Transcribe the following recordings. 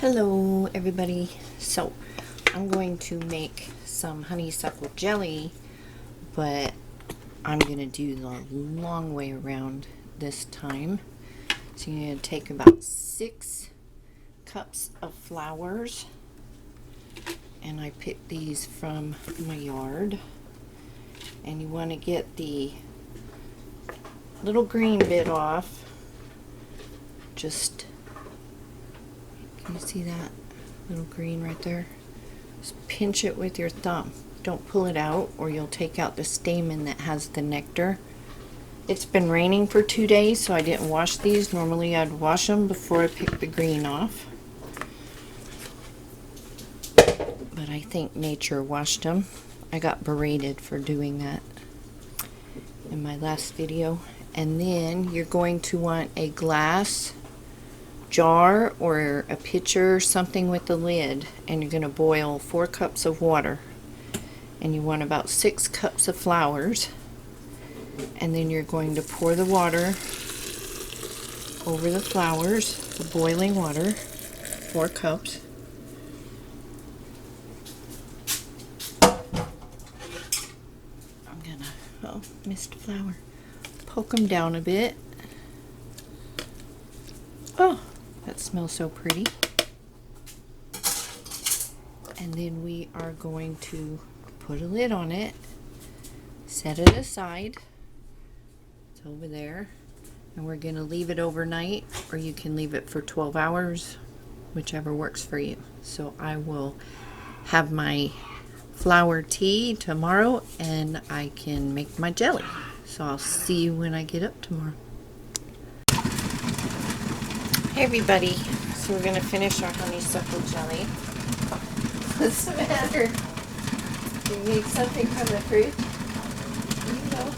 Hello everybody. So I'm going to make some honeysuckle jelly, but I'm going to do the long way around this time. So you're going to take about 6 cups of flowers, and I picked these from my yard, and you want to get the little green bit off. Can you see that little green right there? Just pinch it with your thumb. Don't pull it out or you'll take out the stamen that has the nectar. It's been raining for 2 days, so I didn't wash these. Normally I'd wash them before I pick the green off, but I think nature washed them. I got berated for doing that in my last video. And then you're going to want a glass jar or a pitcher, something with the lid, and you're going to boil 4 cups of water, and you want about 6 cups of flowers, and then you're going to pour the water over the flowers, the boiling water, 4 cups. I'm gonna, missed flower, poke them down a bit. Oh, that smells so pretty. And then we are going to put a lid on it, set it aside. It's over there. And we're going to leave it overnight, or you can leave it for 12 hours, whichever works for you. So I will have my flower tea tomorrow, and I can make my jelly. So I'll see you when I get up tomorrow. Hey everybody, so we're going to finish our honeysuckle jelly. What's the matter? You need something from the fruit? You know.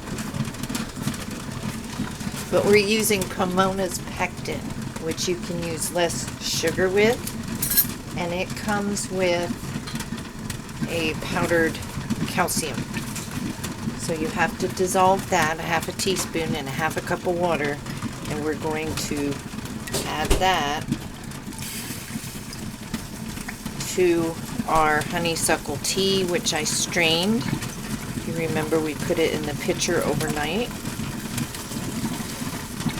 But we're using Pomona's Pectin, which you can use less sugar with, and it comes with a powdered calcium. So you have to dissolve that, a half a teaspoon and a half a cup of water, and we're going to add that to our honeysuckle tea, which I strained. If you remember, we put it in the pitcher overnight.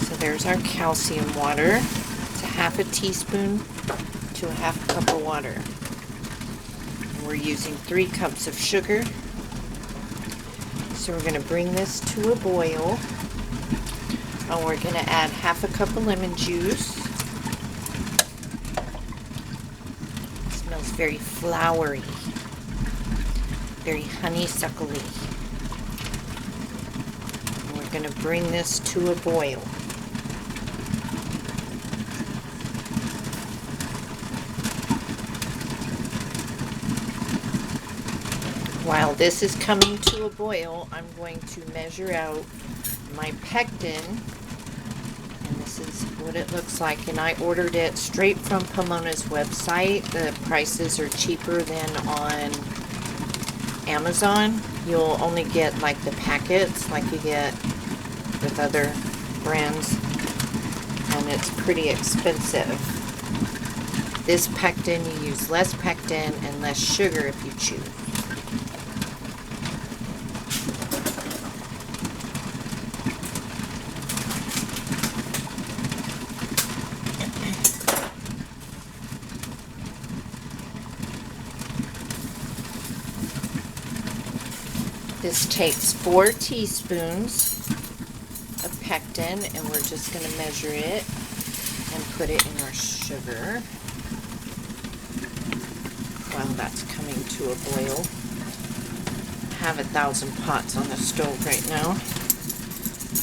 So there's our calcium water. It's a half a teaspoon to a half a cup of water. And we're using 3 cups of sugar. So we're going to bring this to a boil. And we're going to add half a cup of lemon juice. It smells very flowery, very honeysuckly. And we're going to bring this to a boil. While this is coming to a boil, I'm going to measure out my pectin, and this is what it looks like, and I ordered it straight from Pomona's website. The prices are cheaper than on Amazon. You'll only get like the packets like you get with other brands, and it's pretty expensive. This pectin, you use less pectin and less sugar if you choose. This takes 4 teaspoons of pectin, and we're just going to measure it and put it in our sugar while that's coming to a boil. I have 1,000 pots on the stove right now.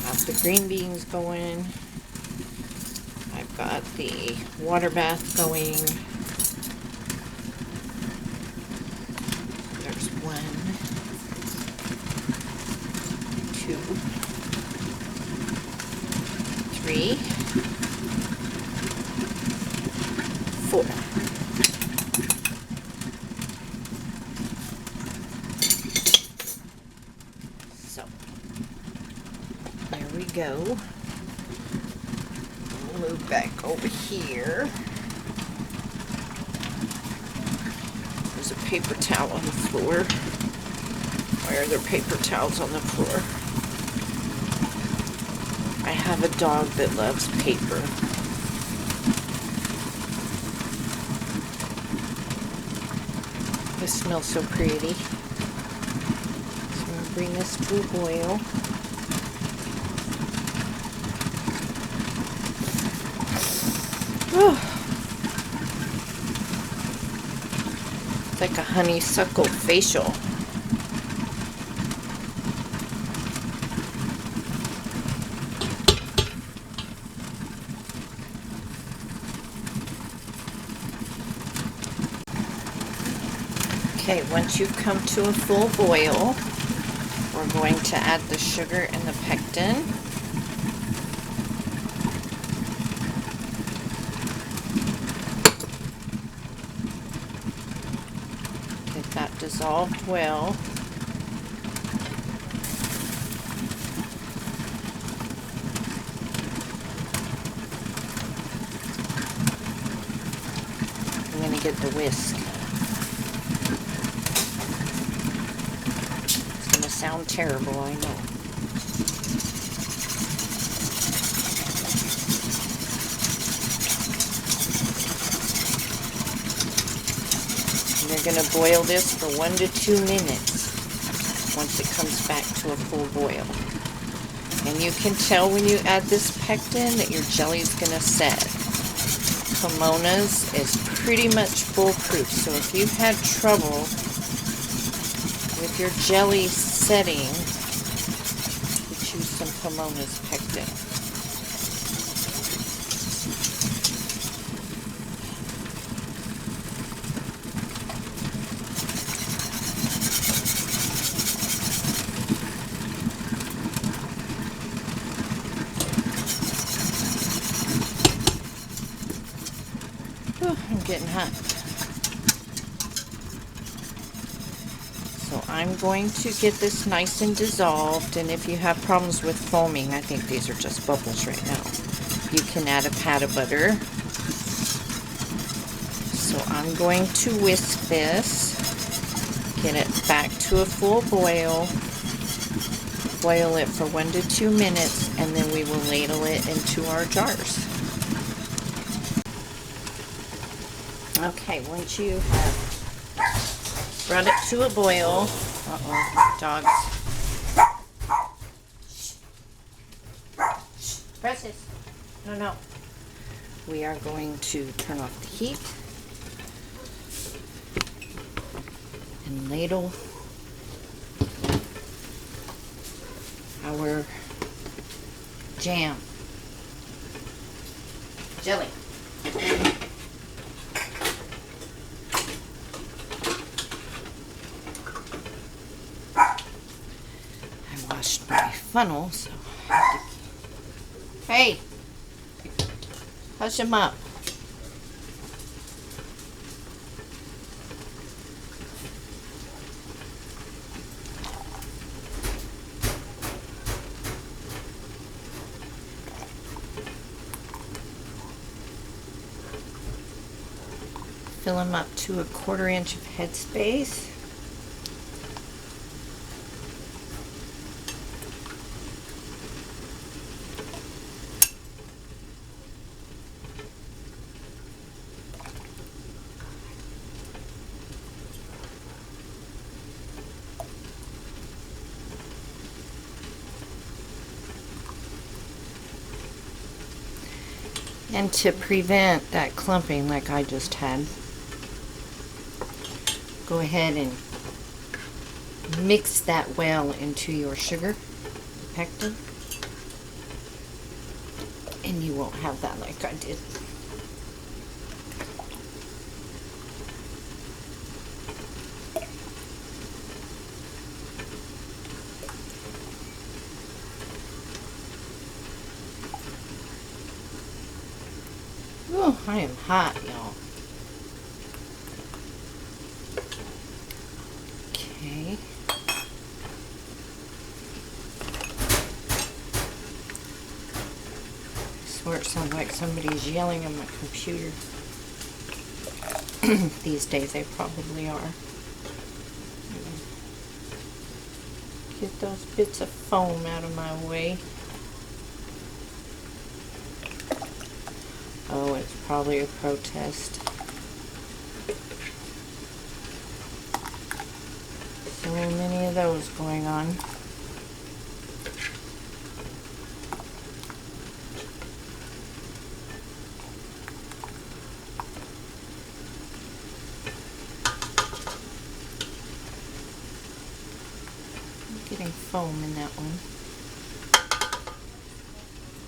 Got the green beans going. I've got the water bath going. There's 1, 2, 3, 4. So, there we go. We'll move back over here. There's a paper towel on the floor. Why are there paper towels on the floor? I have a dog that loves paper. This smells so pretty. So I'm going to bring this to a boil. Oh. It's like a honeysuckle facial. Okay, once you've come to a full boil, we're going to add the sugar and the pectin. Get that dissolved well. I'm going to get the whisk. Sound terrible, I know. And you're going to boil this for 1 to 2 minutes once it comes back to a full boil. And you can tell when you add this pectin that your jelly's going to set. Pomona's is pretty much foolproof, so if you've had trouble with your jelly setting, you choose some Pomona's pectin. Oh, I'm getting hot. So I'm going to get this nice and dissolved, and if you have problems with foaming, I think these are just bubbles right now, you can add a pat of butter. So I'm going to whisk this, get it back to a full boil, boil it for 1 to 2 minutes, and then we will ladle it into our jars. Okay, once you have brought it to a boil. Uh-oh, dogs. Precious. No. We are going to turn off the heat and ladle our jam. Jelly. My funnel, so hey, hush him up. Fill him up to a 1/4 inch of headspace. And to prevent that clumping like I just had, go ahead and mix that well into your sugar, pectin, and you won't have that like I did. Oh, I am hot, y'all. Okay. I swear it sounds like somebody's yelling on my computer. These days they probably are. Get those bits of foam out of my way. Oh, it's probably a protest. So many of those going on. Getting foam in that one.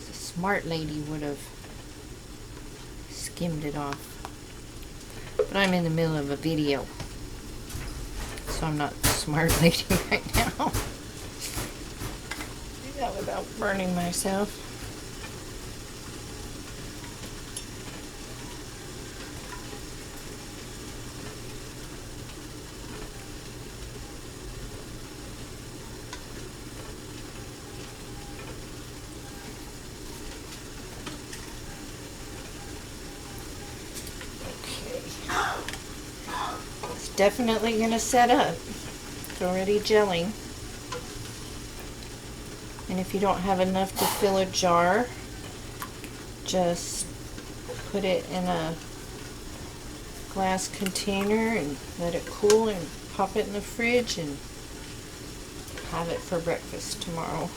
A smart lady would have skimmed it off. But I'm in the middle of a video, so I'm not the smart lady right now. Do that without burning myself. Definitely gonna set up. It's already gelling. And if you don't have enough to fill a jar, just put it in a glass container and let it cool and pop it in the fridge and have it for breakfast tomorrow.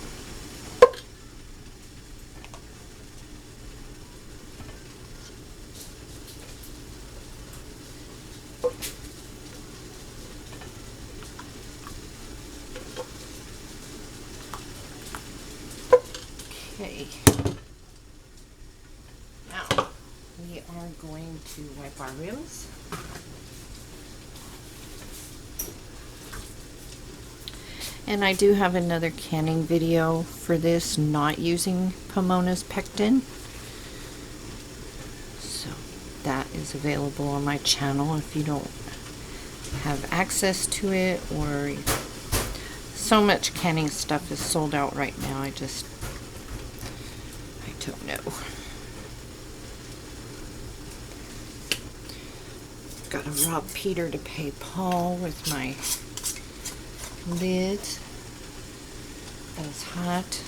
Okay, now we are going to wipe our rims. And I do have another canning video for this, not using Pomona's Pectin. So that is available on my channel if you don't have access to it, or so much canning stuff is sold out right now. I don't know. Gotta rob Peter to pay Paul with my lids. That is hot.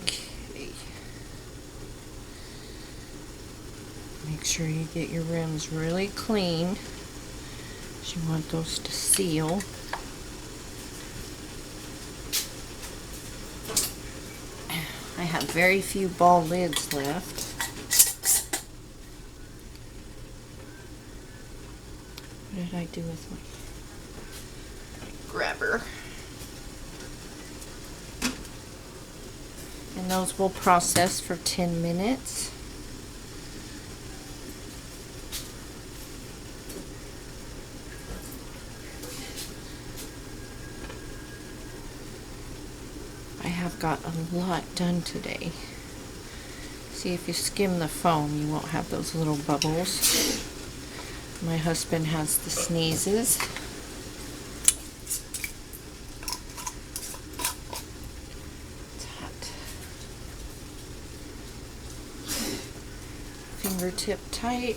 Okay. Make sure you get your rims really clean. You want those to seal. I have very few ball lids left. What did I do with my grabber? And those will process for 10 minutes. Got a lot done today. See, if you skim the foam, you won't have those little bubbles. My husband has the sneezes. It's hot. Fingertip tight.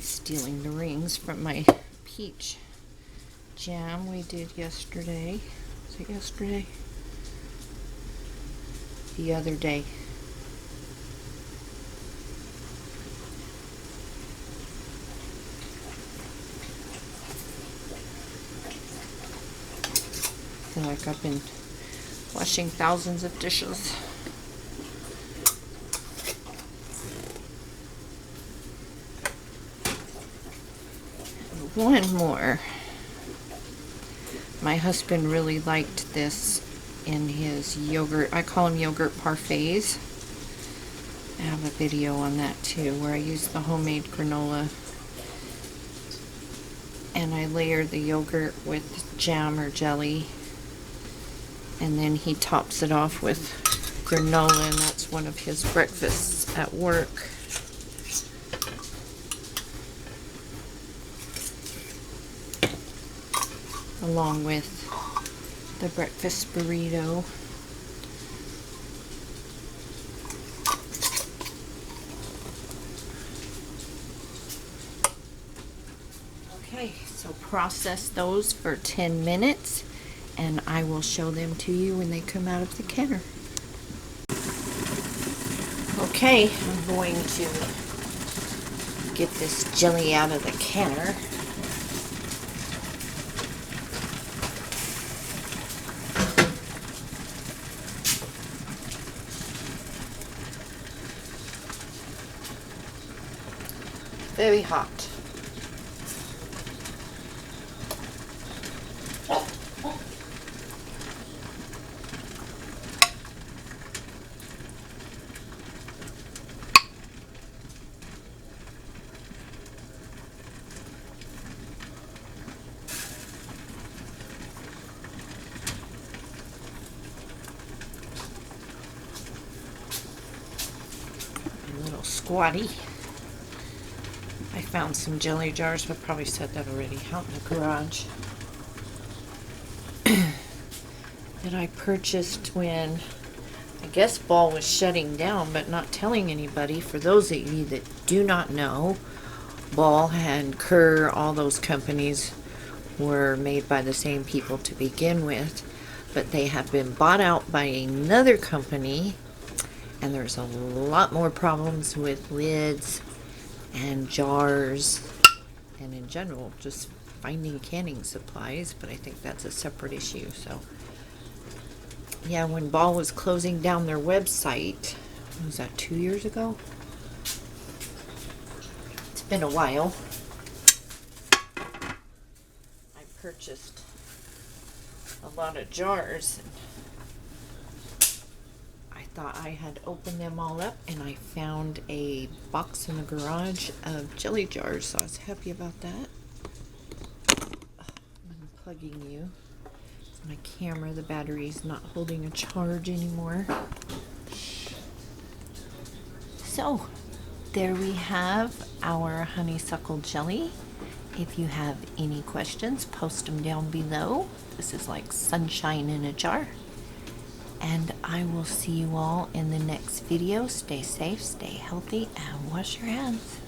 Stealing the rings from my peach jam we did yesterday. Was it yesterday? The other day. I feel like I've been washing thousands of dishes. One more. My husband really liked this in his yogurt. I call them yogurt parfaits. I have a video on that too, where I use the homemade granola and I layer the yogurt with jam or jelly, and then he tops it off with granola, and that's one of his breakfasts at work. Along with the breakfast burrito. Okay, so process those for 10 minutes and I will show them to you when they come out of the canner. Okay, I'm going to get this jelly out of the canner. Very hot. A little squatty. I found some jelly jars, but probably said that already, out in the garage. That I purchased when, I guess, Ball was shutting down, but not telling anybody. For those of you that do not know, Ball and Kerr, all those companies were made by the same people to begin with, but they have been bought out by another company, and there's a lot more problems with lids and jars, and in general just finding canning supplies, but I think that's a separate issue. So yeah, when Ball was closing down their website, was that 2 years ago? It's been a while. I purchased a lot of jars. I thought I had opened them all up, and I found a box in the garage of jelly jars, so I was happy about that. I'm unplugging you. My camera, the battery's not holding a charge anymore. So, there we have our honeysuckle jelly. If you have any questions, post them down below. This is like sunshine in a jar. And I will see you all in the next video. Stay safe, stay healthy, and wash your hands.